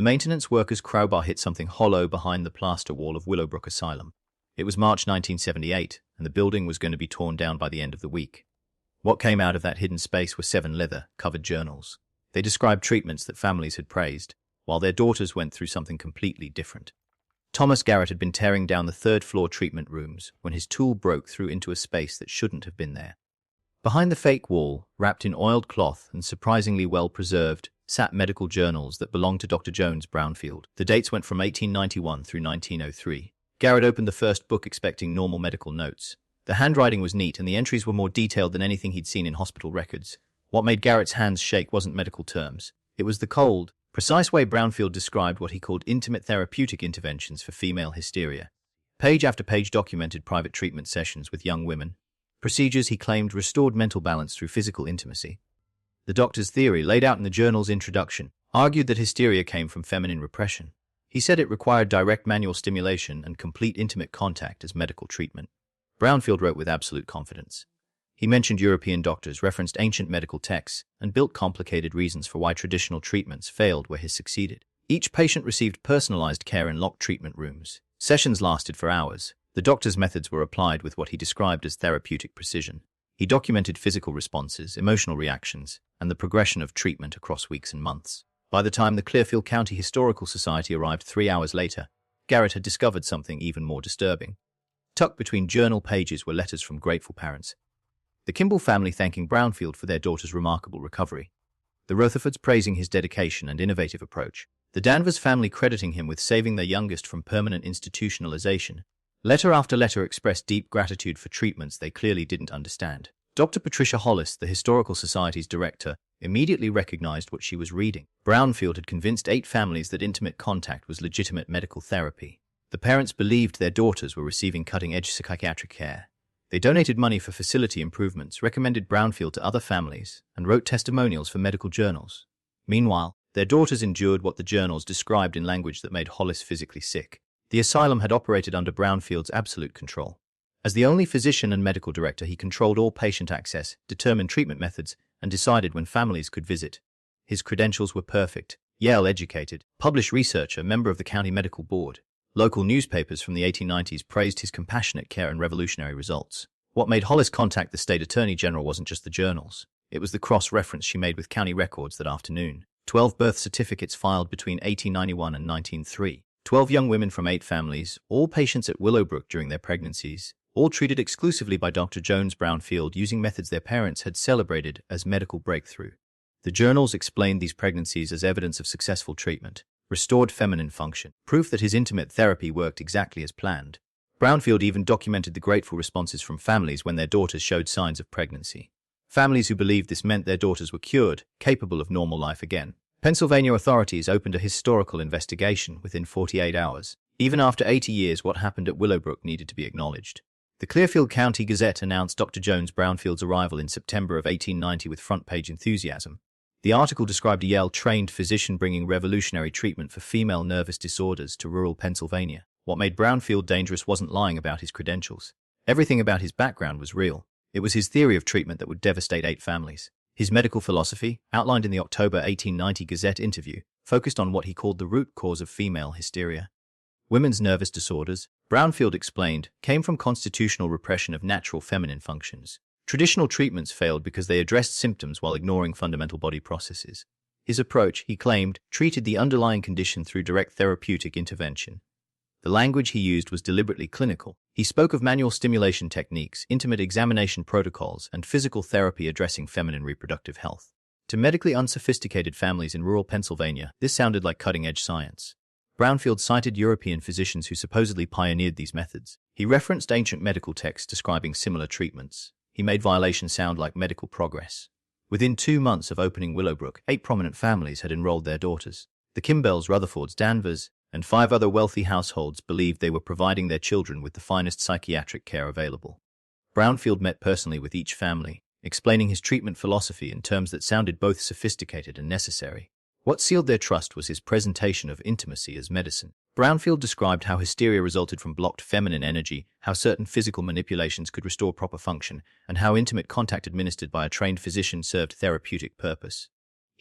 The maintenance worker's crowbar hit something hollow behind the plaster wall of Willowbrook Asylum. It was March 1978, and the building was going to be torn down by the end of the week. What came out of that hidden space were 7 leather-covered journals. They described treatments that families had praised, while their daughters went through something completely different. Thomas Garrett had been tearing down the third-floor treatment rooms when his tool broke through into a space that shouldn't have been there. Behind the fake wall, wrapped in oiled cloth and surprisingly well-preserved, sat medical journals that belonged to Dr. Jones Brownfield. The dates went from 1891 through 1903. Garrett opened the first book expecting normal medical notes. The handwriting was neat and the entries were more detailed than anything he'd seen in hospital records. What made Garrett's hands shake wasn't medical terms. It was the cold, precise way Brownfield described what he called intimate therapeutic interventions for female hysteria. Page after page documented private treatment sessions with young women. Procedures he claimed restored mental balance through physical intimacy. The doctor's theory, laid out in the journal's introduction, argued that hysteria came from feminine repression. He said it required direct manual stimulation and complete intimate contact as medical treatment. Brownfield wrote with absolute confidence. He mentioned European doctors, referenced ancient medical texts, and built complicated reasons for why traditional treatments failed where his succeeded. Each patient received personalized care in locked treatment rooms. Sessions lasted for hours. The doctor's methods were applied with what he described as therapeutic precision. He documented physical responses, emotional reactions, and the progression of treatment across weeks and months. By the time the Clearfield County Historical Society arrived 3 hours later, Garrett had discovered something even more disturbing. Tucked between journal pages were letters from grateful parents. The Kimball family thanking Brownfield for their daughter's remarkable recovery. The Rutherfords praising his dedication and innovative approach. The Danvers family crediting him with saving their youngest from permanent institutionalization. Letter after letter expressed deep gratitude for treatments they clearly didn't understand. Dr. Patricia Hollis, the Historical Society's director, immediately recognized what she was reading. Brownfield had convinced 8 families that intimate contact was legitimate medical therapy. The parents believed their daughters were receiving cutting-edge psychiatric care. They donated money for facility improvements, recommended Brownfield to other families, and wrote testimonials for medical journals. Meanwhile, their daughters endured what the journals described in language that made Hollis physically sick. The asylum had operated under Brownfield's absolute control. As the only physician and medical director, he controlled all patient access, determined treatment methods, and decided when families could visit. His credentials were perfect. Yale-educated, published researcher, member of the county medical board. Local newspapers from the 1890s praised his compassionate care and revolutionary results. What made Hollis contact the state attorney general wasn't just the journals. It was the cross-reference she made with county records that afternoon. 12 birth certificates filed between 1891 and 1903. 12 young women from 8 families, all patients at Willowbrook during their pregnancies, all treated exclusively by Dr. Jones Brownfield using methods their parents had celebrated as medical breakthrough. The journals explained these pregnancies as evidence of successful treatment, restored feminine function, proof that his intimate therapy worked exactly as planned. Brownfield even documented the grateful responses from families when their daughters showed signs of pregnancy. Families who believed this meant their daughters were cured, capable of normal life again. Pennsylvania authorities opened a historical investigation within 48 hours. Even after 80 years, what happened at Willowbrook needed to be acknowledged. The Clearfield County Gazette announced Dr. Jones Brownfield's arrival in September of 1890 with front-page enthusiasm. The article described a Yale-trained physician bringing revolutionary treatment for female nervous disorders to rural Pennsylvania. What made Brownfield dangerous wasn't lying about his credentials. Everything about his background was real. It was his theory of treatment that would devastate 8 families. His medical philosophy, outlined in the October 1890 Gazette interview, focused on what he called the root cause of female hysteria. Women's nervous disorders, Brownfield explained, came from constitutional repression of natural feminine functions. Traditional treatments failed because they addressed symptoms while ignoring fundamental body processes. His approach, he claimed, treated the underlying condition through direct therapeutic intervention. The language he used was deliberately clinical. He spoke of manual stimulation techniques, intimate examination protocols, and physical therapy addressing feminine reproductive health. To medically unsophisticated families in rural Pennsylvania, this sounded like cutting-edge science. Brownfield cited European physicians who supposedly pioneered these methods. He referenced ancient medical texts describing similar treatments. He made violations sound like medical progress. Within 2 months of opening Willowbrook, 8 prominent families had enrolled their daughters. The Kimbells, Rutherfords, Danvers, and 5 other wealthy households believed they were providing their children with the finest psychiatric care available. Brownfield met personally with each family, explaining his treatment philosophy in terms that sounded both sophisticated and necessary. What sealed their trust was his presentation of intimacy as medicine. Brownfield described how hysteria resulted from blocked feminine energy, how certain physical manipulations could restore proper function, and how intimate contact administered by a trained physician served therapeutic purpose.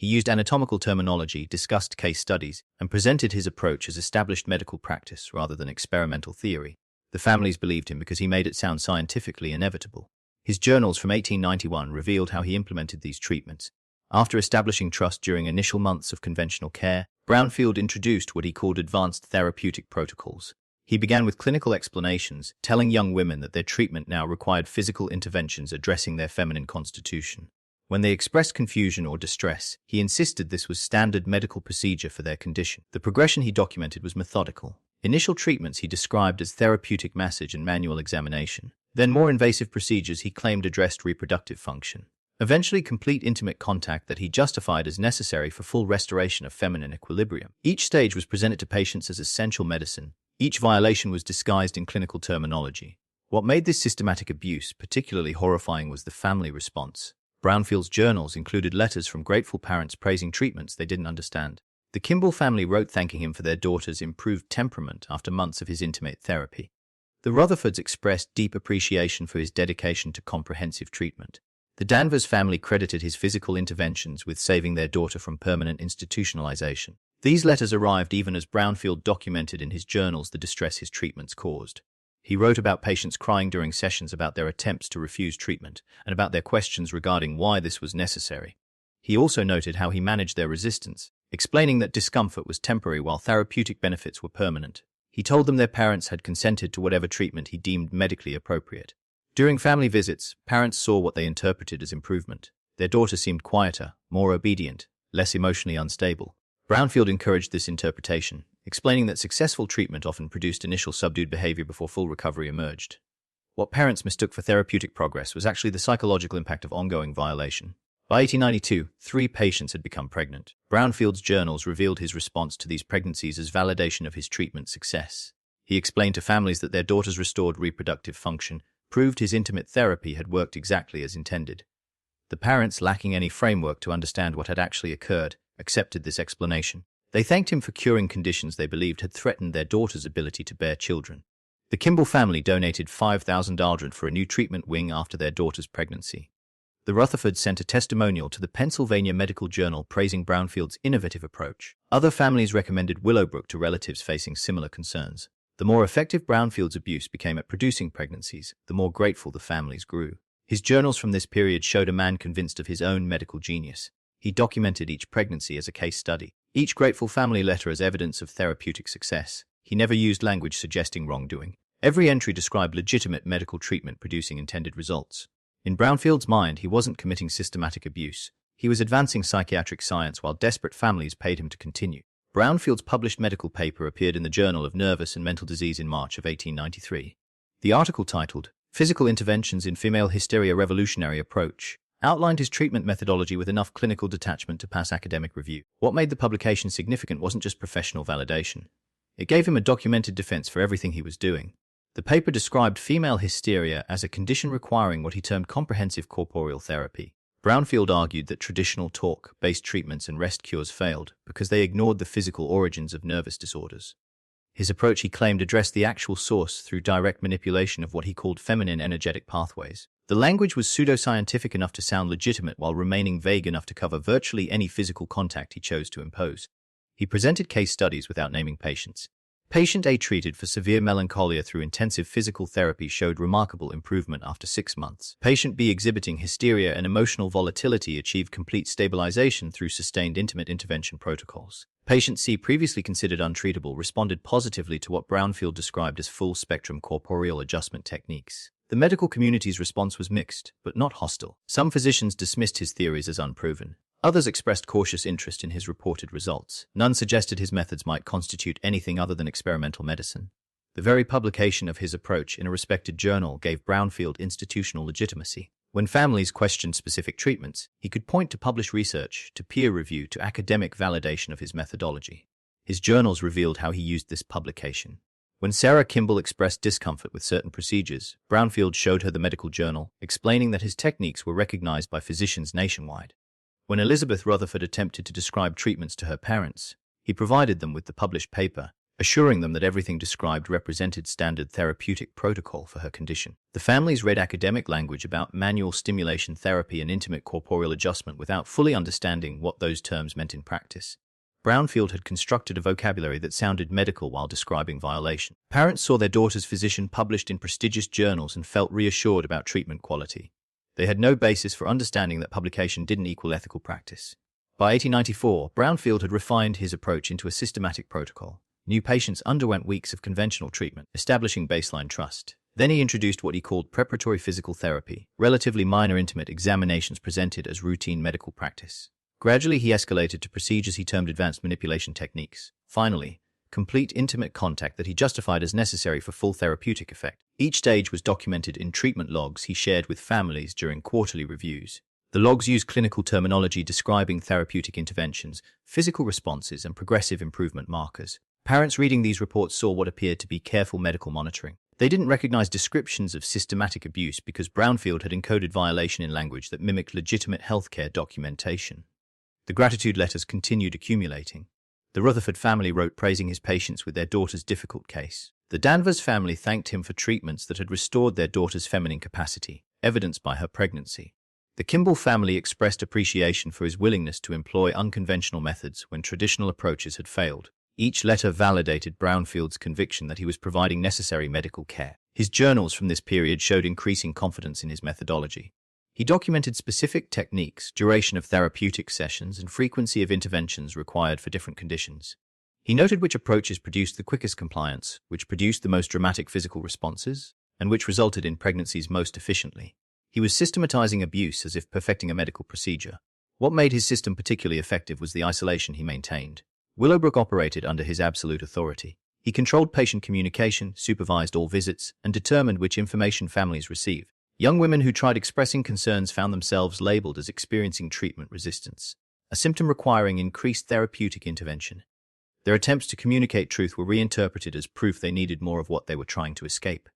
He used anatomical terminology, discussed case studies, and presented his approach as established medical practice rather than experimental theory. The families believed him because he made it sound scientifically inevitable. His journals from 1891 revealed how he implemented these treatments. After establishing trust during initial months of conventional care, Brownfield introduced what he called advanced therapeutic protocols. He began with clinical explanations, telling young women that their treatment now required physical interventions addressing their feminine constitution. When they expressed confusion or distress, he insisted this was standard medical procedure for their condition. The progression he documented was methodical. Initial treatments he described as therapeutic massage and manual examination. Then more invasive procedures he claimed addressed reproductive function. Eventually complete intimate contact that he justified as necessary for full restoration of feminine equilibrium. Each stage was presented to patients as essential medicine. Each violation was disguised in clinical terminology. What made this systematic abuse particularly horrifying was the family response. Brownfield's journals included letters from grateful parents praising treatments they didn't understand. The Kimball family wrote thanking him for their daughter's improved temperament after months of his intimate therapy. The Rutherfords expressed deep appreciation for his dedication to comprehensive treatment. The Danvers family credited his physical interventions with saving their daughter from permanent institutionalization. These letters arrived even as Brownfield documented in his journals the distress his treatments caused. He wrote about patients crying during sessions about their attempts to refuse treatment and about their questions regarding why this was necessary. He also noted how he managed their resistance, explaining that discomfort was temporary while therapeutic benefits were permanent. He told them their parents had consented to whatever treatment he deemed medically appropriate. During family visits, parents saw what they interpreted as improvement. Their daughter seemed quieter, more obedient, less emotionally unstable. Brownfield encouraged this interpretation, explaining that successful treatment often produced initial subdued behavior before full recovery emerged. What parents mistook for therapeutic progress was actually the psychological impact of ongoing violation. By 1892, 3 patients had become pregnant. Brownfield's journals revealed his response to these pregnancies as validation of his treatment success. He explained to families that their daughter's restored reproductive function proved his intimate therapy had worked exactly as intended. The parents, lacking any framework to understand what had actually occurred, accepted this explanation. They thanked him for curing conditions they believed had threatened their daughter's ability to bear children. The Kimball family donated $5,000 for a new treatment wing after their daughter's pregnancy. The Rutherfords sent a testimonial to the Pennsylvania Medical Journal praising Brownfield's innovative approach. Other families recommended Willowbrook to relatives facing similar concerns. The more effective Brownfield's abuse became at producing pregnancies, the more grateful the families grew. His journals from this period showed a man convinced of his own medical genius. He documented each pregnancy as a case study, each grateful family letter as evidence of therapeutic success. He never used language suggesting wrongdoing. Every entry described legitimate medical treatment producing intended results. In Brownfield's mind, he wasn't committing systematic abuse. He was advancing psychiatric science while desperate families paid him to continue. Brownfield's published medical paper appeared in the Journal of Nervous and Mental Disease in March of 1893. The article, titled Physical Interventions in Female Hysteria Revolutionary Approach, outlined his treatment methodology with enough clinical detachment to pass academic review. What made the publication significant wasn't just professional validation. It gave him a documented defense for everything he was doing. The paper described female hysteria as a condition requiring what he termed comprehensive corporeal therapy. Brownfield argued that traditional talk-based treatments and rest cures failed because they ignored the physical origins of nervous disorders. His approach, he claimed, addressed the actual source through direct manipulation of what he called feminine energetic pathways. The language was pseudoscientific enough to sound legitimate while remaining vague enough to cover virtually any physical contact he chose to impose. He presented case studies without naming patients. Patient A, treated for severe melancholia through intensive physical therapy, showed remarkable improvement after 6 months. Patient B, exhibiting hysteria and emotional volatility, achieved complete stabilization through sustained intimate intervention protocols. Patient C, previously considered untreatable, responded positively to what Brownfield described as full-spectrum corporeal adjustment techniques. The medical community's response was mixed, but not hostile. Some physicians dismissed his theories as unproven. Others expressed cautious interest in his reported results. None suggested his methods might constitute anything other than experimental medicine. The very publication of his approach in a respected journal gave Brownfield institutional legitimacy. When families questioned specific treatments, he could point to published research, to peer review, to academic validation of his methodology. His journals revealed how he used this publication. When Sarah Kimball expressed discomfort with certain procedures, Brownfield showed her the medical journal, explaining that his techniques were recognized by physicians nationwide. When Elizabeth Rutherford attempted to describe treatments to her parents, he provided them with the published paper, assuring them that everything described represented standard therapeutic protocol for her condition. The families read academic language about manual stimulation therapy and intimate corporeal adjustment without fully understanding what those terms meant in practice. Brownfield had constructed a vocabulary that sounded medical while describing violation. Parents saw their daughter's physician published in prestigious journals and felt reassured about treatment quality. They had no basis for understanding that publication didn't equal ethical practice. By 1894, Brownfield had refined his approach into a systematic protocol. New patients underwent weeks of conventional treatment, establishing baseline trust. Then he introduced what he called preparatory physical therapy, relatively minor intimate examinations presented as routine medical practice. Gradually, he escalated to procedures he termed advanced manipulation techniques. Finally, complete intimate contact that he justified as necessary for full therapeutic effect. Each stage was documented in treatment logs he shared with families during quarterly reviews. The logs used clinical terminology describing therapeutic interventions, physical responses, and progressive improvement markers. Parents reading these reports saw what appeared to be careful medical monitoring. They didn't recognize descriptions of systematic abuse because Brownfield had encoded violation in language that mimicked legitimate healthcare documentation. The gratitude letters continued accumulating. The Rutherford family wrote praising his patience with their daughter's difficult case. The Danvers family thanked him for treatments that had restored their daughter's feminine capacity, evidenced by her pregnancy. The Kimball family expressed appreciation for his willingness to employ unconventional methods when traditional approaches had failed. Each letter validated Brownfield's conviction that he was providing necessary medical care. His journals from this period showed increasing confidence in his methodology. He documented specific techniques, duration of therapeutic sessions, and frequency of interventions required for different conditions. He noted which approaches produced the quickest compliance, which produced the most dramatic physical responses, and which resulted in pregnancies most efficiently. He was systematizing abuse as if perfecting a medical procedure. What made his system particularly effective was the isolation he maintained. Willowbrook operated under his absolute authority. He controlled patient communication, supervised all visits, and determined which information families received. Young women who tried expressing concerns found themselves labeled as experiencing treatment resistance, a symptom requiring increased therapeutic intervention. Their attempts to communicate truth were reinterpreted as proof they needed more of what they were trying to escape.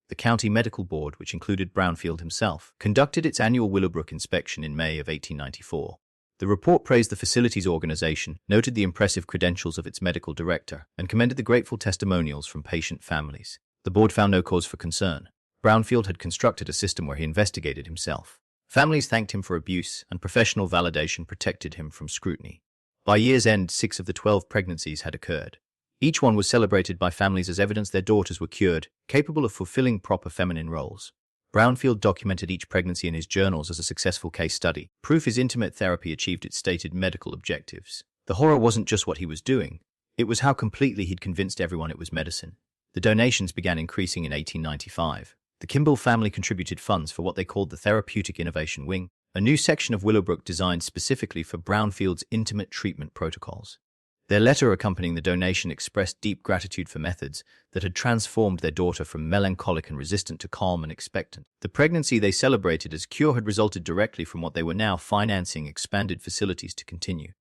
The County Medical Board, which included Brownfield himself, conducted its annual Willowbrook inspection in May of 1894. The report praised the facility's organization, noted the impressive credentials of its medical director, and commended the grateful testimonials from patient families. The board found no cause for concern. Brownfield had constructed a system where he investigated himself. Families thanked him for abuse, and professional validation protected him from scrutiny. By year's end, 6 of the 12 pregnancies had occurred. Each one was celebrated by families as evidence their daughters were cured, capable of fulfilling proper feminine roles. Brownfield documented each pregnancy in his journals as a successful case study, proof his intimate therapy achieved its stated medical objectives. The horror wasn't just what he was doing, it was how completely he'd convinced everyone it was medicine. The donations began increasing in 1895. The Kimball family contributed funds for what they called the Therapeutic Innovation Wing, a new section of Willowbrook designed specifically for Brownfield's intimate treatment protocols. Their letter accompanying the donation expressed deep gratitude for methods that had transformed their daughter from melancholic and resistant to calm and expectant. The pregnancy they celebrated as cure had resulted directly from what they were now financing expanded facilities to continue.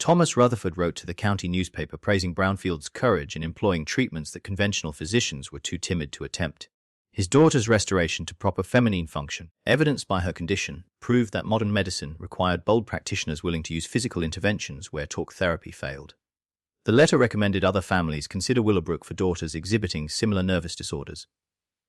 Thomas Rutherford wrote to the county newspaper praising Brownfield's courage in employing treatments that conventional physicians were too timid to attempt. His daughter's restoration to proper feminine function, evidenced by her condition, proved that modern medicine required bold practitioners willing to use physical interventions where talk therapy failed. The letter recommended other families consider Willowbrook for daughters exhibiting similar nervous disorders.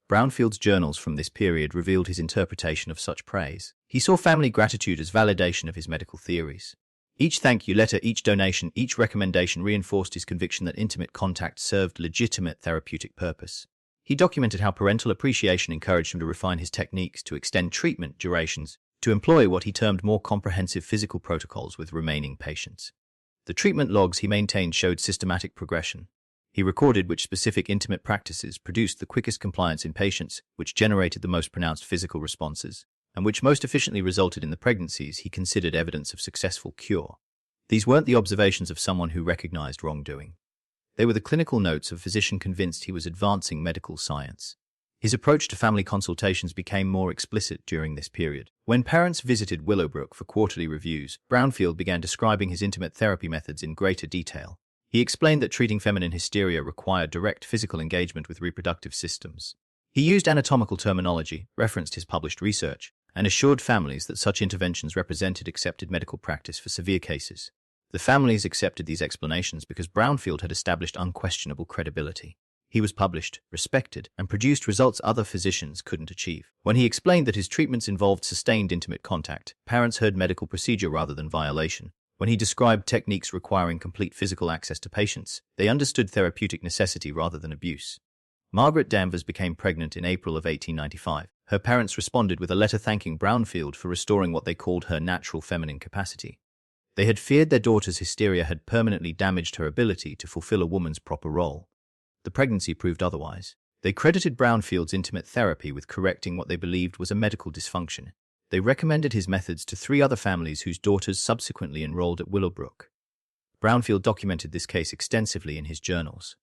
Brownfield's journals from this period revealed his interpretation of such praise. He saw family gratitude as validation of his medical theories. Each thank you letter, each donation, each recommendation reinforced his conviction that intimate contact served legitimate therapeutic purpose. He documented how parental appreciation encouraged him to refine his techniques, to extend treatment durations, to employ what he termed more comprehensive physical protocols with remaining patients. The treatment logs he maintained showed systematic progression. He recorded which specific intimate practices produced the quickest compliance in patients, which generated the most pronounced physical responses, and which most efficiently resulted in the pregnancies he considered evidence of successful cure. These weren't the observations of someone who recognized wrongdoing. They were the clinical notes of a physician convinced he was advancing medical science. His approach to family consultations became more explicit during this period. When parents visited Willowbrook for quarterly reviews, Brownfield began describing his intimate therapy methods in greater detail. He explained that treating feminine hysteria required direct physical engagement with reproductive systems. He used anatomical terminology, referenced his published research, and assured families that such interventions represented accepted medical practice for severe cases. The families accepted these explanations because Brownfield had established unquestionable credibility. He was published, respected, and produced results other physicians couldn't achieve. When he explained that his treatments involved sustained intimate contact, parents heard medical procedure rather than violation. When he described techniques requiring complete physical access to patients, they understood therapeutic necessity rather than abuse. Margaret Danvers became pregnant in April of 1895. Her parents responded with a letter thanking Brownfield for restoring what they called her natural feminine capacity. They had feared their daughter's hysteria had permanently damaged her ability to fulfill a woman's proper role. The pregnancy proved otherwise. They credited Brownfield's intimate therapy with correcting what they believed was a medical dysfunction. They recommended his methods to 3 other families whose daughters subsequently enrolled at Willowbrook. Brownfield documented this case extensively in his journals.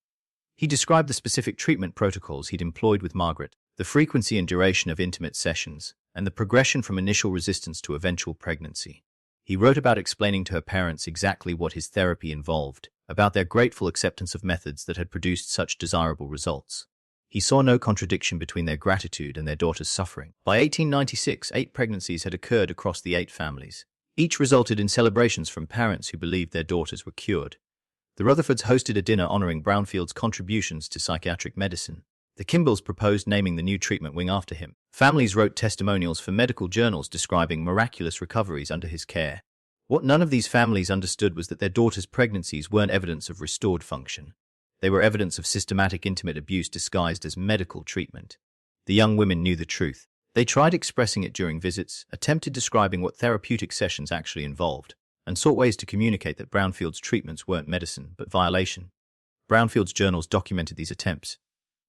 He described the specific treatment protocols he'd employed with Margaret, the frequency and duration of intimate sessions, and the progression from initial resistance to eventual pregnancy. He wrote about explaining to her parents exactly what his therapy involved, about their grateful acceptance of methods that had produced such desirable results. He saw no contradiction between their gratitude and their daughter's suffering. By 1896, 8 pregnancies had occurred across the 8 families. Each resulted in celebrations from parents who believed their daughters were cured. The Rutherfords hosted a dinner honoring Brownfield's contributions to psychiatric medicine. The Kimballs proposed naming the new treatment wing after him. Families wrote testimonials for medical journals describing miraculous recoveries under his care. What none of these families understood was that their daughters' pregnancies weren't evidence of restored function. They were evidence of systematic intimate abuse disguised as medical treatment. The young women knew the truth. They tried expressing it during visits, attempted describing what therapeutic sessions actually involved, and sought ways to communicate that Brownfield's treatments weren't medicine, but violation. Brownfield's journals documented these attempts.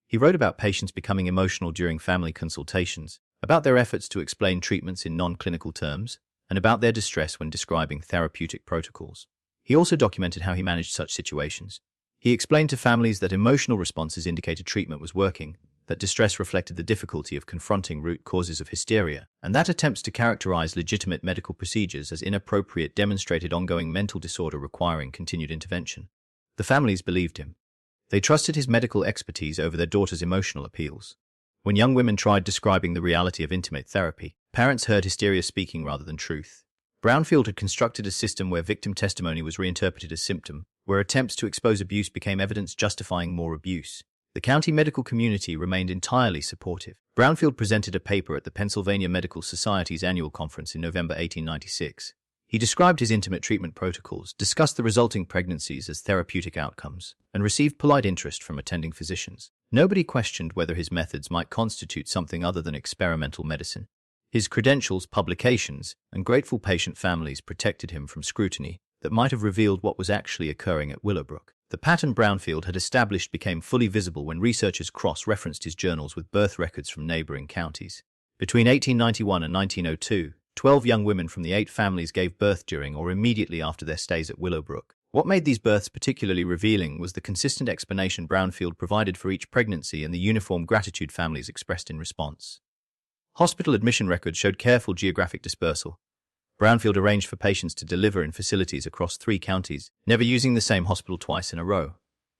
He wrote about patients becoming emotional during family consultations, about their efforts to explain treatments in non-clinical terms, and about their distress when describing therapeutic protocols. He also documented how he managed such situations. He explained to families that emotional responses indicated treatment was working, that distress reflected the difficulty of confronting root causes of hysteria, and that attempts to characterize legitimate medical procedures as inappropriate demonstrated ongoing mental disorder requiring continued intervention. The families believed him. They trusted his medical expertise over their daughters' emotional appeals. When young women tried describing the reality of intimate therapy, parents heard hysteria speaking rather than truth. Brownfield had constructed a system where victim testimony was reinterpreted as symptom, where attempts to expose abuse became evidence justifying more abuse. The county medical community remained entirely supportive. Brownfield presented a paper at the Pennsylvania Medical Society's annual conference in November 1896. He described his intimate treatment protocols, discussed the resulting pregnancies as therapeutic outcomes, and received polite interest from attending physicians. Nobody questioned whether his methods might constitute something other than experimental medicine. His credentials, publications, and grateful patient families protected him from scrutiny that might have revealed what was actually occurring at Willowbrook. The pattern Brownfield had established became fully visible when researchers cross-referenced his journals with birth records from neighboring counties. Between 1891 and 1902, 12 young women from the 8 families gave birth during or immediately after their stays at Willowbrook. What made these births particularly revealing was the consistent explanation Brownfield provided for each pregnancy and the uniform gratitude families expressed in response. Hospital admission records showed careful geographic dispersal. Brownfield arranged for patients to deliver in facilities across 3 counties, never using the same hospital twice in a row.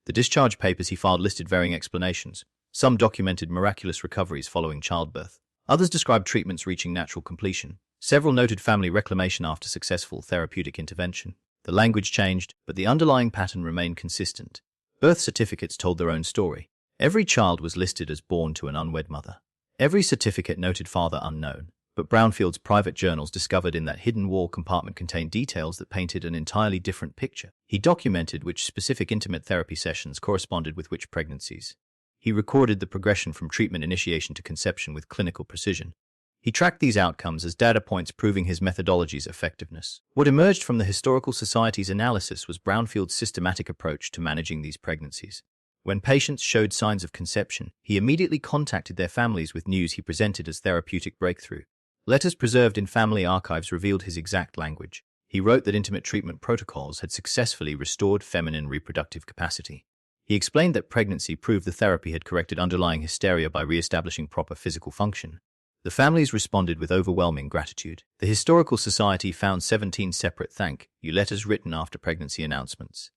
The discharge papers he filed listed varying explanations. Some documented miraculous recoveries following childbirth. Others described treatments reaching natural completion. Several noted family reclamation after successful therapeutic intervention. The language changed, but the underlying pattern remained consistent. Birth certificates told their own story. Every child was listed as born to an unwed mother. Every certificate noted father unknown. But Brownfield's private journals discovered in that hidden wall compartment contained details that painted an entirely different picture. He documented which specific intimate therapy sessions corresponded with which pregnancies. He recorded the progression from treatment initiation to conception with clinical precision. He tracked these outcomes as data points proving his methodology's effectiveness. What emerged from the Historical Society's analysis was Brownfield's systematic approach to managing these pregnancies. When patients showed signs of conception, he immediately contacted their families with news he presented as therapeutic breakthrough. Letters preserved in family archives revealed his exact language. He wrote that intimate treatment protocols had successfully restored feminine reproductive capacity. He explained that pregnancy proved the therapy had corrected underlying hysteria by re-establishing proper physical function. The families responded with overwhelming gratitude. The Historical Society found 17 separate thank you letters written after pregnancy announcements.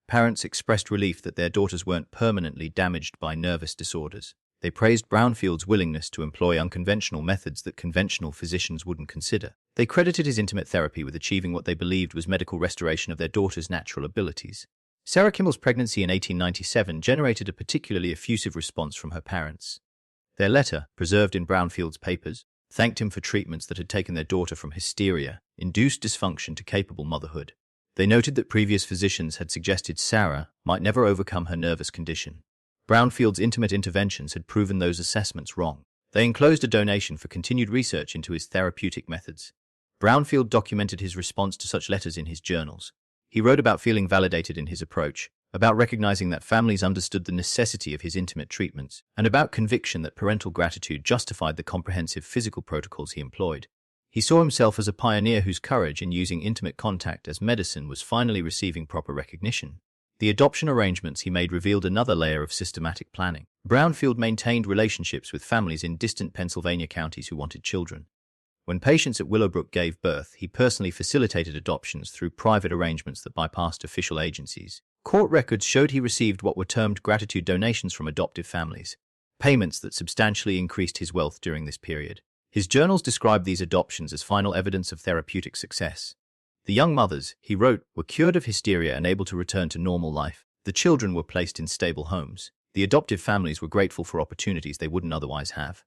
Parents expressed relief that their daughters weren't permanently damaged by nervous disorders. They praised Brownfield's willingness to employ unconventional methods that conventional physicians wouldn't consider. They credited his intimate therapy with achieving what they believed was medical restoration of their daughter's natural abilities. Sarah Kimball's pregnancy in 1897 generated a particularly effusive response from her parents. Their letter, preserved in Brownfield's papers, thanked him for treatments that had taken their daughter from hysteria-induced dysfunction to capable motherhood. They noted that previous physicians had suggested Sarah might never overcome her nervous condition. Brownfield's intimate interventions had proven those assessments wrong. They enclosed a donation for continued research into his therapeutic methods. Brownfield documented his response to such letters in his journals. He wrote about feeling validated in his approach, about recognizing that families understood the necessity of his intimate treatments, and about conviction that parental gratitude justified the comprehensive physical protocols he employed. He saw himself as a pioneer whose courage in using intimate contact as medicine was finally receiving proper recognition. The adoption arrangements he made revealed another layer of systematic planning. Brownfield maintained relationships with families in distant Pennsylvania counties who wanted children. When patients at Willowbrook gave birth, he personally facilitated adoptions through private arrangements that bypassed official agencies. Court records showed he received what were termed gratitude donations from adoptive families, payments that substantially increased his wealth during this period. His journals described these adoptions as final evidence of therapeutic success. The young mothers, he wrote, were cured of hysteria and able to return to normal life. The children were placed in stable homes. The adoptive families were grateful for opportunities they wouldn't otherwise have.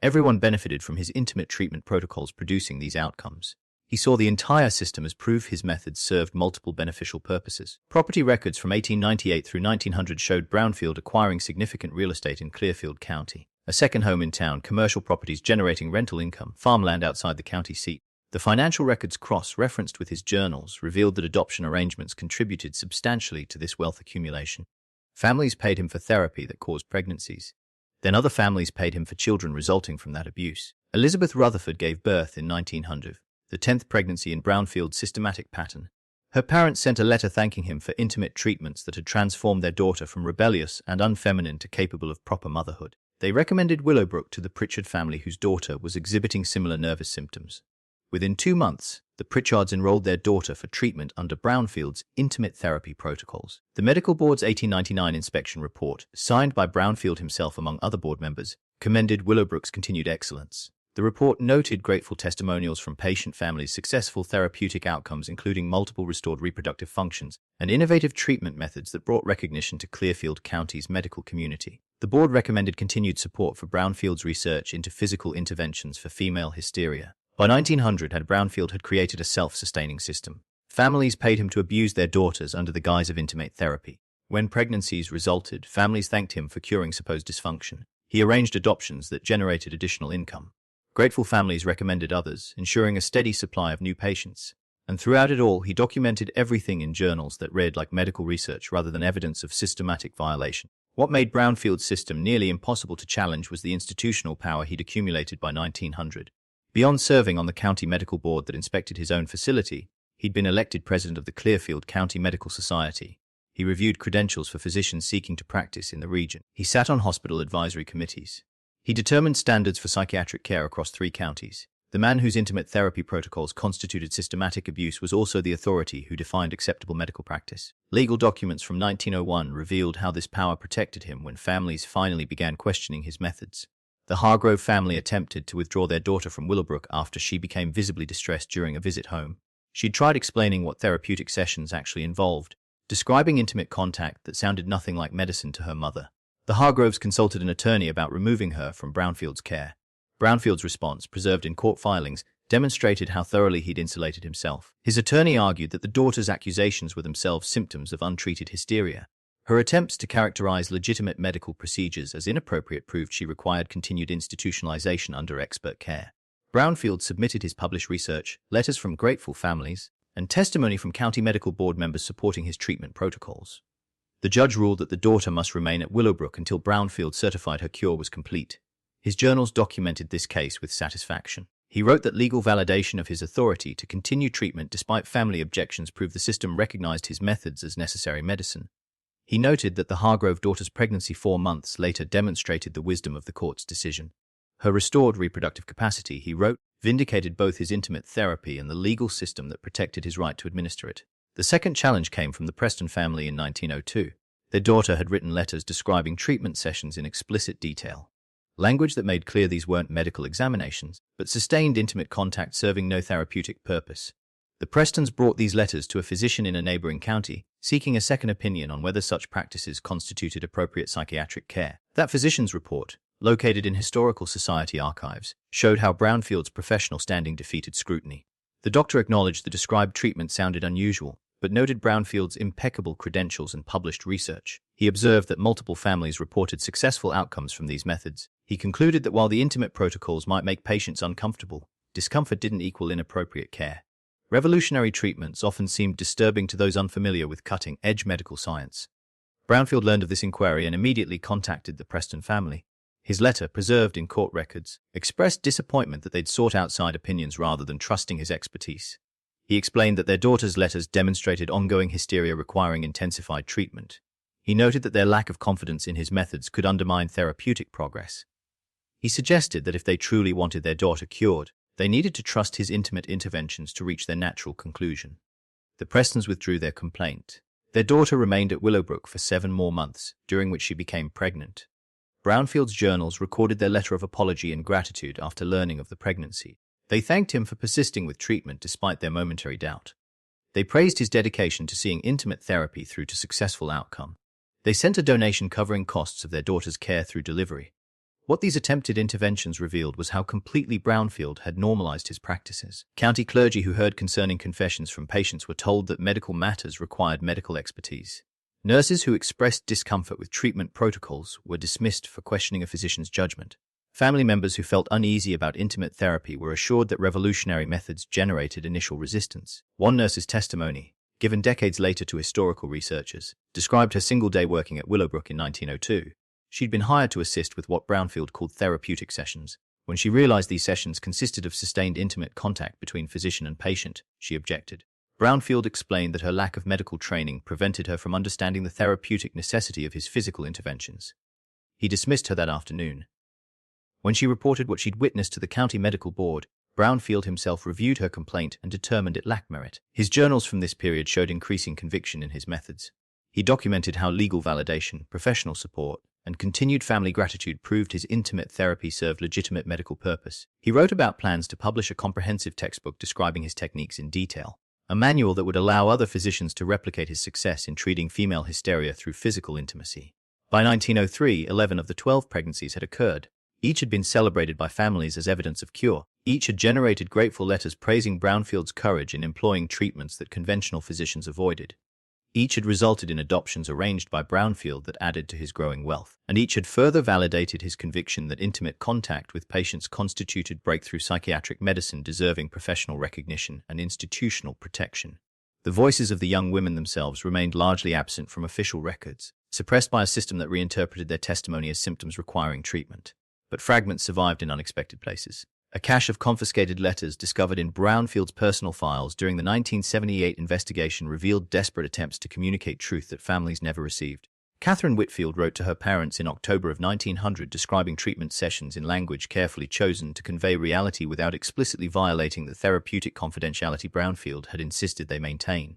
Everyone benefited from his intimate treatment protocols producing these outcomes. He saw the entire system as proof his methods served multiple beneficial purposes. Property records from 1898 through 1900 showed Brownfield acquiring significant real estate in Clearfield County, a second home in town, commercial properties generating rental income, farmland outside the county seat. The financial records cross-referenced with his journals revealed that adoption arrangements contributed substantially to this wealth accumulation. Families paid him for therapy that caused pregnancies. Then other families paid him for children resulting from that abuse. Elizabeth Rutherford gave birth in 1900, the 10th pregnancy in Brownfield's systematic pattern. Her parents sent a letter thanking him for intimate treatments that had transformed their daughter from rebellious and unfeminine to capable of proper motherhood. They recommended Willowbrook to the Pritchard family, whose daughter was exhibiting similar nervous symptoms. Within 2 months, the Pritchards enrolled their daughter for treatment under Brownfield's intimate therapy protocols. The Medical Board's 1899 inspection report, signed by Brownfield himself among other board members, commended Willowbrook's continued excellence. The report noted grateful testimonials from patient families' successful therapeutic outcomes, including multiple restored reproductive functions and innovative treatment methods that brought recognition to Clearfield County's medical community. The board recommended continued support for Brownfield's research into physical interventions for female hysteria. By 1900, Brownfield had created a self-sustaining system. Families paid him to abuse their daughters under the guise of intimate therapy. When pregnancies resulted, families thanked him for curing supposed dysfunction. He arranged adoptions that generated additional income. Grateful families recommended others, ensuring a steady supply of new patients. And throughout it all, he documented everything in journals that read like medical research rather than evidence of systematic violation. What made Brownfield's system nearly impossible to challenge was the institutional power he'd accumulated by 1900. Beyond serving on the county medical board that inspected his own facility, he'd been elected president of the Clearfield County Medical Society. He reviewed credentials for physicians seeking to practice in the region. He sat on hospital advisory committees. He determined standards for psychiatric care across 3 counties. The man whose intimate therapy protocols constituted systematic abuse was also the authority who defined acceptable medical practice. Legal documents from 1901 revealed how this power protected him when families finally began questioning his methods. The Hargrove family attempted to withdraw their daughter from Willowbrook after she became visibly distressed during a visit home. She'd tried explaining what therapeutic sessions actually involved, describing intimate contact that sounded nothing like medicine to her mother. The Hargroves consulted an attorney about removing her from Brownfield's care. Brownfield's response, preserved in court filings, demonstrated how thoroughly he'd insulated himself. His attorney argued that the daughter's accusations were themselves symptoms of untreated hysteria. Her attempts to characterize legitimate medical procedures as inappropriate proved she required continued institutionalization under expert care. Brownfield submitted his published research, letters from grateful families, and testimony from county medical board members supporting his treatment protocols. The judge ruled that the daughter must remain at Willowbrook until Brownfield certified her cure was complete. His journals documented this case with satisfaction. He wrote that legal validation of his authority to continue treatment despite family objections proved the system recognized his methods as necessary medicine. He noted that the Hargrove daughter's pregnancy 4 months later demonstrated the wisdom of the court's decision. Her restored reproductive capacity, he wrote, vindicated both his intimate therapy and the legal system that protected his right to administer it. The second challenge came from the Preston family in 1902. Their daughter had written letters describing treatment sessions in explicit detail. language that made clear these weren't medical examinations, but sustained intimate contact serving no therapeutic purpose. The Prestons brought these letters to a physician in a neighboring county, seeking a second opinion on whether such practices constituted appropriate psychiatric care. That physician's report, located in Historical Society archives, showed how Brownfield's professional standing defeated scrutiny. The doctor acknowledged the described treatment sounded unusual, but noted Brownfield's impeccable credentials and published research. He observed that multiple families reported successful outcomes from these methods. He concluded that while the intimate protocols might make patients uncomfortable, discomfort didn't equal inappropriate care. Revolutionary treatments often seemed disturbing to those unfamiliar with cutting-edge medical science. Brownfield learned of this inquiry and immediately contacted the Preston family. His letter, preserved in court records, expressed disappointment that they'd sought outside opinions rather than trusting his expertise. He explained that their daughter's letters demonstrated ongoing hysteria requiring intensified treatment. He noted that their lack of confidence in his methods could undermine therapeutic progress. He suggested that if they truly wanted their daughter cured, they needed to trust his intimate interventions to reach their natural conclusion. The Prestons withdrew their complaint. Their daughter remained at Willowbrook for 7 more months, during which she became pregnant. Brownfield's journals recorded their letter of apology and gratitude after learning of the pregnancy. They thanked him for persisting with treatment despite their momentary doubt. They praised his dedication to seeing intimate therapy through to successful outcome. They sent a donation covering costs of their daughter's care through delivery. What these attempted interventions revealed was how completely Brownfield had normalized his practices. County clergy who heard concerning confessions from patients were told that medical matters required medical expertise. Nurses who expressed discomfort with treatment protocols were dismissed for questioning a physician's judgment. Family members who felt uneasy about intimate therapy were assured that revolutionary methods generated initial resistance. One nurse's testimony, given decades later to historical researchers, described her single day working at Willowbrook in 1902. She'd been hired to assist with what Brownfield called therapeutic sessions. When she realized these sessions consisted of sustained intimate contact between physician and patient, she objected. Brownfield explained that her lack of medical training prevented her from understanding the therapeutic necessity of his physical interventions. He dismissed her that afternoon. When she reported what she'd witnessed to the county medical board, Brownfield himself reviewed her complaint and determined it lacked merit. His journals from this period showed increasing conviction in his methods. He documented how legal validation, professional support, and continued family gratitude proved his intimate therapy served legitimate medical purpose. He wrote about plans to publish a comprehensive textbook describing his techniques in detail, a manual that would allow other physicians to replicate his success in treating female hysteria through physical intimacy. By 1903, 11 of the 12 pregnancies had occurred. Each had been celebrated by families as evidence of cure. Each had generated grateful letters praising Brownfield's courage in employing treatments that conventional physicians avoided. Each had resulted in adoptions arranged by Brownfield that added to his growing wealth, and each had further validated his conviction that intimate contact with patients constituted breakthrough psychiatric medicine deserving professional recognition and institutional protection. The voices of the young women themselves remained largely absent from official records, suppressed by a system that reinterpreted their testimony as symptoms requiring treatment. But fragments survived in unexpected places. A cache of confiscated letters discovered in Brownfield's personal files during the 1978 investigation revealed desperate attempts to communicate truth that families never received. Catherine Whitfield wrote to her parents in October of 1900 describing treatment sessions in language carefully chosen to convey reality without explicitly violating the therapeutic confidentiality Brownfield had insisted they maintain.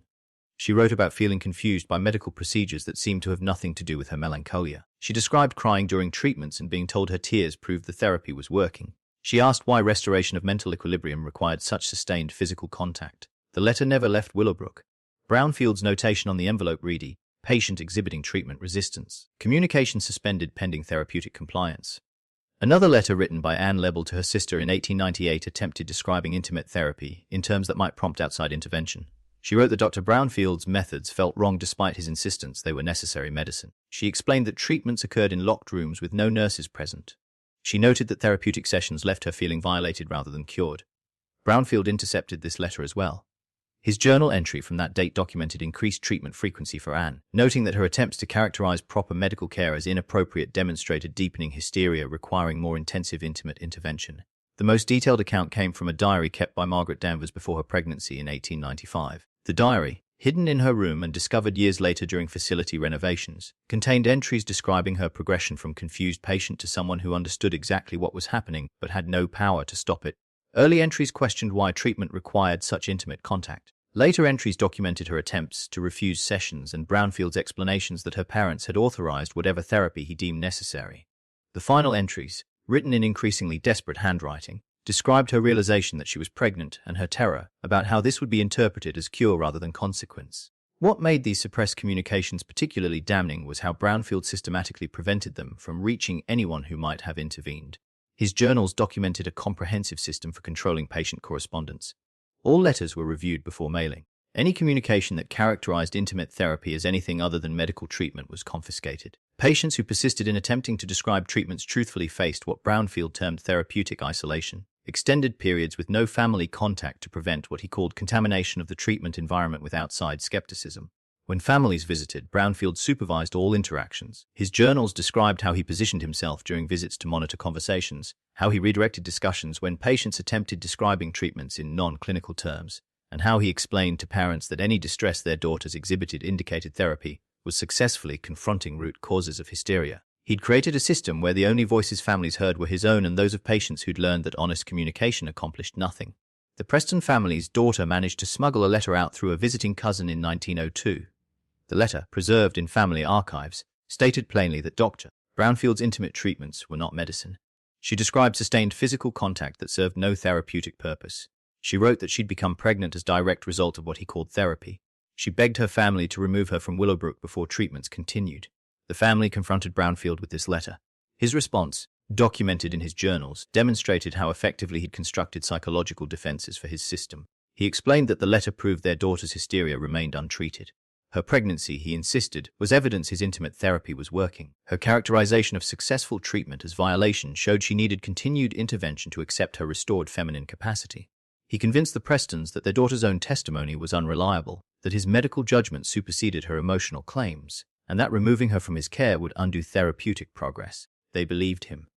She wrote about feeling confused by medical procedures that seemed to have nothing to do with her melancholia. She described crying during treatments and being told her tears proved the therapy was working. She asked why restoration of mental equilibrium required such sustained physical contact. The letter never left Willowbrook. Brownfield's notation on the envelope read, "Patient exhibiting treatment resistance. Communication suspended pending therapeutic compliance." Another letter written by Anne Lebel to her sister in 1898 attempted describing intimate therapy in terms that might prompt outside intervention. She wrote that Dr. Brownfield's methods felt wrong despite his insistence they were necessary medicine. She explained that treatments occurred in locked rooms with no nurses present. She noted that therapeutic sessions left her feeling violated rather than cured. Brownfield intercepted this letter as well. His journal entry from that date documented increased treatment frequency for Anne, noting that her attempts to characterize proper medical care as inappropriate demonstrated deepening hysteria requiring more intensive intimate intervention. The most detailed account came from a diary kept by Margaret Danvers before her pregnancy in 1895. The diary, hidden in her room and discovered years later during facility renovations, contained entries describing her progression from confused patient to someone who understood exactly what was happening but had no power to stop it. Early entries questioned why treatment required such intimate contact. Later entries documented her attempts to refuse sessions and Brownfield's explanations that her parents had authorized whatever therapy he deemed necessary. The final entries, written in increasingly desperate handwriting, described her realization that she was pregnant and her terror about how this would be interpreted as cure rather than consequence. What made these suppressed communications particularly damning was how Brownfield systematically prevented them from reaching anyone who might have intervened. His journals documented a comprehensive system for controlling patient correspondence. All letters were reviewed before mailing. Any communication that characterized intimate therapy as anything other than medical treatment was confiscated. Patients who persisted in attempting to describe treatments truthfully faced what Brownfield termed therapeutic isolation, extended periods with no family contact to prevent what he called contamination of the treatment environment with outside skepticism. When families visited, Brownfield supervised all interactions. His journals described how he positioned himself during visits to monitor conversations, how he redirected discussions when patients attempted describing treatments in non-clinical terms, and how he explained to parents that any distress their daughters exhibited indicated therapy was successfully confronting root causes of hysteria. He'd created a system where the only voices families heard were his own and those of patients who'd learned that honest communication accomplished nothing. The Preston family's daughter managed to smuggle a letter out through a visiting cousin in 1902. The letter, preserved in family archives, stated plainly that Dr. Brownfield's intimate treatments were not medicine. She described sustained physical contact that served no therapeutic purpose. She wrote that she'd become pregnant as a direct result of what he called therapy. She begged her family to remove her from Willowbrook before treatments continued. The family confronted Brownfield with this letter. His response, documented in his journals, demonstrated how effectively he'd constructed psychological defenses for his system. He explained that the letter proved their daughter's hysteria remained untreated. Her pregnancy, he insisted, was evidence his intimate therapy was working. Her characterization of successful treatment as violation showed she needed continued intervention to accept her restored feminine capacity. He convinced the Prestons that their daughter's own testimony was unreliable, that his medical judgment superseded her emotional claims, and that removing her from his care would undo therapeutic progress. They believed him.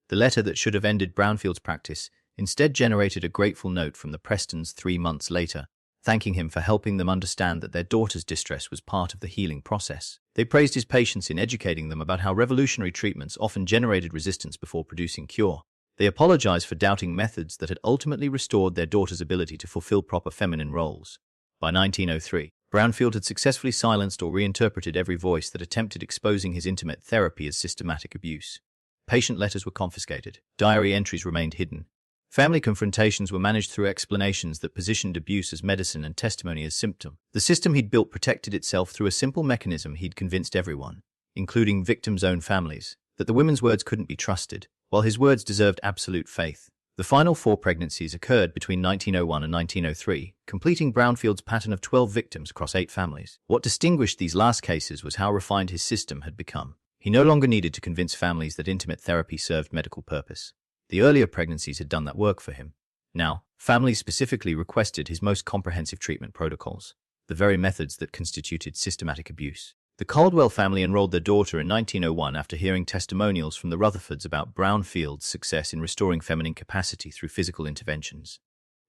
The letter that should have ended Brownfield's practice instead generated a grateful note from the Prestons 3 months later, thanking him for helping them understand that their daughter's distress was part of the healing process. They praised his patience in educating them about how revolutionary treatments often generated resistance before producing cure. They apologized for doubting methods that had ultimately restored their daughter's ability to fulfill proper feminine roles. By 1903, Brownfield had successfully silenced or reinterpreted every voice that attempted exposing his intimate therapy as systematic abuse. Patient letters were confiscated. Diary entries remained hidden. Family confrontations were managed through explanations that positioned abuse as medicine and testimony as symptom. The system he'd built protected itself through a simple mechanism he'd convinced everyone, including victims' own families, that the women's words couldn't be trusted, while his words deserved absolute faith. The final 4 pregnancies occurred between 1901 and 1903, completing Brownfield's pattern of 12 victims across 8 families. What distinguished these last cases was how refined his system had become. He no longer needed to convince families that intimate therapy served medical purpose. The earlier pregnancies had done that work for him. Now, families specifically requested his most comprehensive treatment protocols, the very methods that constituted systematic abuse. The Caldwell family enrolled their daughter in 1901 after hearing testimonials from the Rutherfords about Brownfield's success in restoring feminine capacity through physical interventions.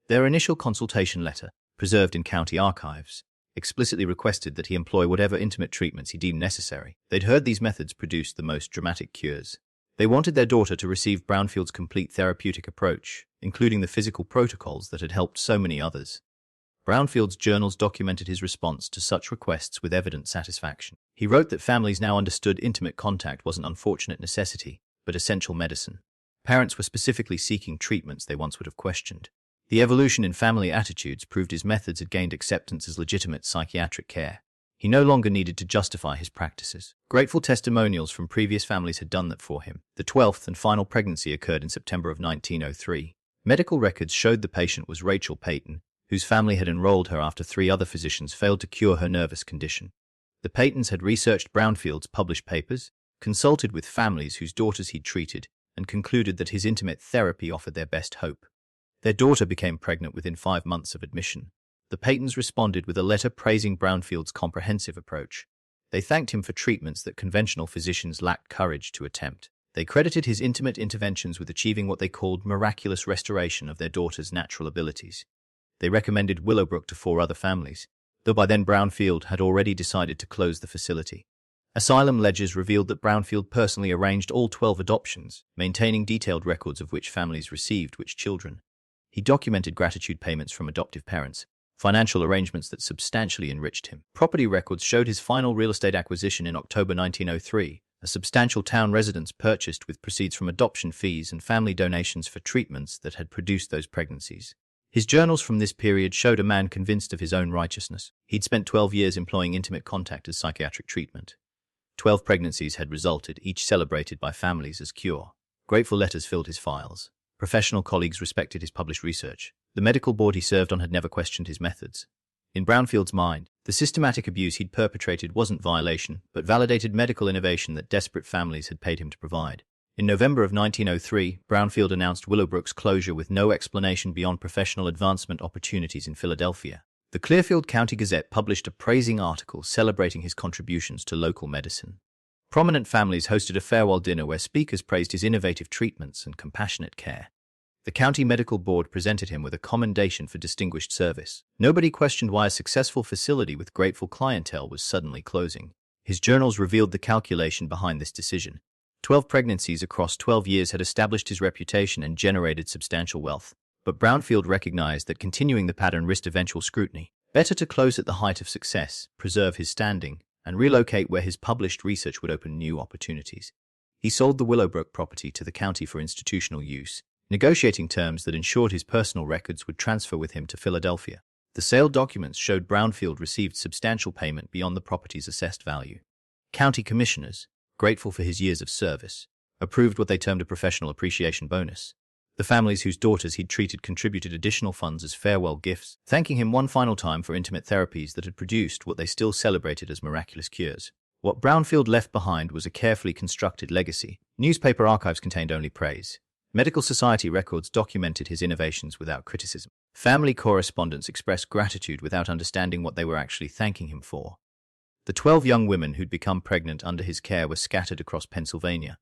Their initial consultation letter, preserved in county archives, explicitly requested that he employ whatever intimate treatments he deemed necessary. They'd heard these methods produced the most dramatic cures. They wanted their daughter to receive Brownfield's complete therapeutic approach, including the physical protocols that had helped so many others. Brownfield's journals documented his response to such requests with evident satisfaction. He wrote that families now understood intimate contact was an unfortunate necessity, but essential medicine. Parents were specifically seeking treatments they once would have questioned. The evolution in family attitudes proved his methods had gained acceptance as legitimate psychiatric care. He no longer needed to justify his practices. Grateful testimonials from previous families had done that for him. The 12th and final pregnancy occurred in September of 1903. Medical records showed the patient was Rachel Peyton, whose family had enrolled her after 3 other physicians failed to cure her nervous condition. The Peytons had researched Brownfield's published papers, consulted with families whose daughters he'd treated, and concluded that his intimate therapy offered their best hope. Their daughter became pregnant within 5 months of admission. The Peytons responded with a letter praising Brownfield's comprehensive approach. They thanked him for treatments that conventional physicians lacked courage to attempt. They credited his intimate interventions with achieving what they called miraculous restoration of their daughter's natural abilities. They recommended Willowbrook to 4 other families, though by then Brownfield had already decided to close the facility. Asylum ledgers revealed that Brownfield personally arranged all 12 adoptions, maintaining detailed records of which families received which children. He documented gratitude payments from adoptive parents, financial arrangements that substantially enriched him. Property records showed his final real estate acquisition in October 1903, a substantial town residence purchased with proceeds from adoption fees and family donations for treatments that had produced those pregnancies. His journals from this period showed a man convinced of his own righteousness. He'd spent 12 years employing intimate contact as psychiatric treatment. 12 pregnancies had resulted, each celebrated by families as cure. Grateful letters filled his files. Professional colleagues respected his published research. The medical board he served on had never questioned his methods. In Brownfield's mind, the systematic abuse he'd perpetrated wasn't violation, but validated medical innovation that desperate families had paid him to provide. In November of 1903, Brownfield announced Willowbrook's closure with no explanation beyond professional advancement opportunities in Philadelphia. The Clearfield County Gazette published a praising article celebrating his contributions to local medicine. Prominent families hosted a farewell dinner where speakers praised his innovative treatments and compassionate care. The county medical board presented him with a commendation for distinguished service. Nobody questioned why a successful facility with grateful clientele was suddenly closing. His journals revealed the calculation behind this decision. 12 pregnancies across 12 years had established his reputation and generated substantial wealth. But Brownfield recognized that continuing the pattern risked eventual scrutiny. Better to close at the height of success, preserve his standing, and relocate where his published research would open new opportunities. He sold the Willowbrook property to the county for institutional use, negotiating terms that ensured his personal records would transfer with him to Philadelphia. The sale documents showed Brownfield received substantial payment beyond the property's assessed value. County commissioners, grateful for his years of service, approved what they termed a professional appreciation bonus. The families whose daughters he'd treated contributed additional funds as farewell gifts, thanking him one final time for intimate therapies that had produced what they still celebrated as miraculous cures. What Brownfield left behind was a carefully constructed legacy. Newspaper archives contained only praise. Medical society records documented his innovations without criticism. Family correspondents expressed gratitude without understanding what they were actually thanking him for. The 12 young women who'd become pregnant under his care were scattered across Pennsylvania,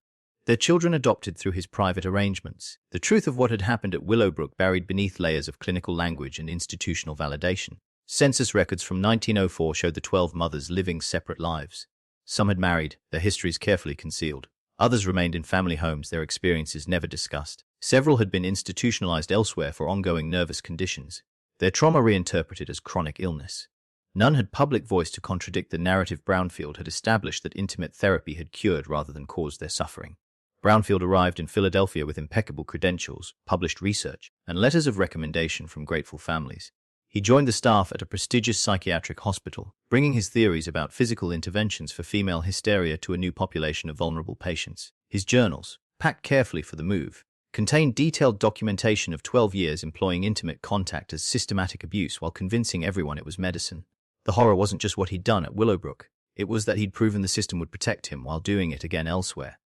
their children adopted through his private arrangements. The truth of what had happened at Willowbrook buried beneath layers of clinical language and institutional validation. Census records from 1904 showed the 12 mothers living separate lives. Some had married, their histories carefully concealed. Others remained in family homes, their experiences never discussed. Several had been institutionalized elsewhere for ongoing nervous conditions, their trauma reinterpreted as chronic illness. None had public voice to contradict the narrative Brownfield had established that intimate therapy had cured rather than caused their suffering. Brownfield arrived in Philadelphia with impeccable credentials, published research, and letters of recommendation from grateful families. He joined the staff at a prestigious psychiatric hospital, bringing his theories about physical interventions for female hysteria to a new population of vulnerable patients. His journals, packed carefully for the move, contained detailed documentation of 12 years employing intimate contact as systematic abuse while convincing everyone it was medicine. The horror wasn't just what he'd done at Willowbrook, it was that he'd proven the system would protect him while doing it again elsewhere.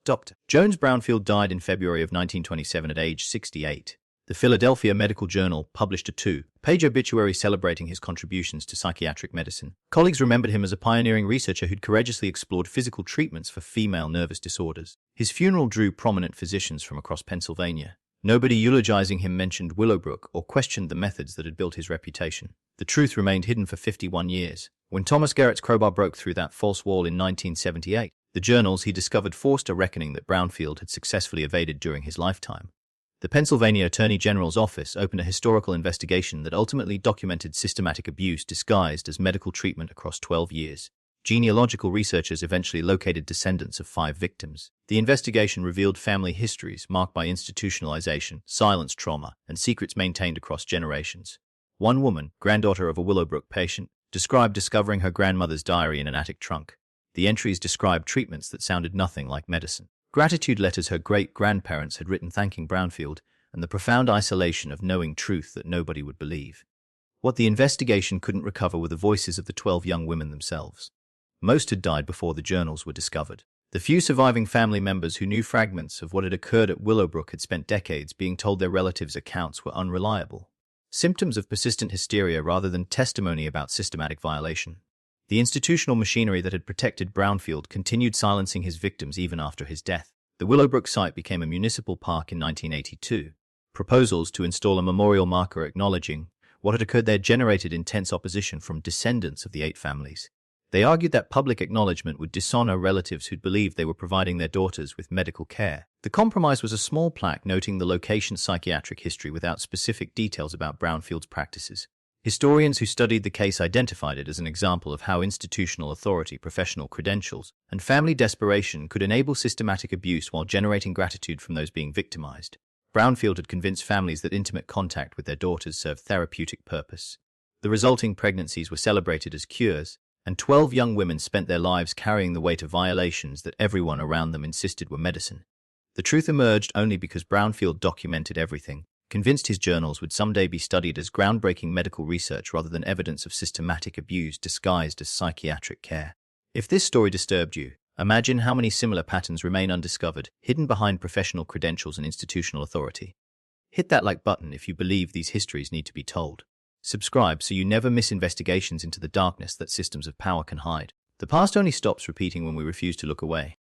Dr. Jones Brownfield died in February of 1927 at age 68. The Philadelphia Medical Journal published a 2-page obituary celebrating his contributions to psychiatric medicine. Colleagues remembered him as a pioneering researcher who'd courageously explored physical treatments for female nervous disorders. His funeral drew prominent physicians from across Pennsylvania. Nobody eulogizing him mentioned Willowbrook or questioned the methods that had built his reputation. The truth remained hidden for 51 years. When Thomas Garrett's crowbar broke through that false wall in 1978, the journals he discovered forced a reckoning that Brownfield had successfully evaded during his lifetime. The Pennsylvania Attorney General's office opened a historical investigation that ultimately documented systematic abuse disguised as medical treatment across 12 years. Genealogical researchers eventually located descendants of 5 victims. The investigation revealed family histories marked by institutionalization, silence trauma, and secrets maintained across generations. One woman, granddaughter of a Willowbrook patient, described discovering her grandmother's diary in an attic trunk. The entries described treatments that sounded nothing like medicine. Gratitude letters her great-grandparents had written thanking Brownfield, and the profound isolation of knowing truth that nobody would believe. What the investigation couldn't recover were the voices of the 12 young women themselves. Most had died before the journals were discovered. The few surviving family members who knew fragments of what had occurred at Willowbrook had spent decades being told their relatives' accounts were unreliable. Symptoms of persistent hysteria rather than testimony about systematic violation. The institutional machinery that had protected Brownfield continued silencing his victims even after his death. The Willowbrook site became a municipal park in 1982. Proposals to install a memorial marker acknowledging what had occurred there generated intense opposition from descendants of the 8 families. They argued that public acknowledgement would dishonor relatives who'd believed they were providing their daughters with medical care. The compromise was a small plaque noting the location's psychiatric history without specific details about Brownfield's practices. Historians who studied the case identified it as an example of how institutional authority, professional credentials, and family desperation could enable systematic abuse while generating gratitude from those being victimized. Brownfield had convinced families that intimate contact with their daughters served therapeutic purpose. The resulting pregnancies were celebrated as cures, and 12 young women spent their lives carrying the weight of violations that everyone around them insisted were medicine. The truth emerged only because Brownfield documented everything, convinced his journals would someday be studied as groundbreaking medical research rather than evidence of systematic abuse disguised as psychiatric care. If this story disturbed you, imagine how many similar patterns remain undiscovered, hidden behind professional credentials and institutional authority. Hit that like button if you believe these histories need to be told. Subscribe so you never miss investigations into the darkness that systems of power can hide. The past only stops repeating when we refuse to look away.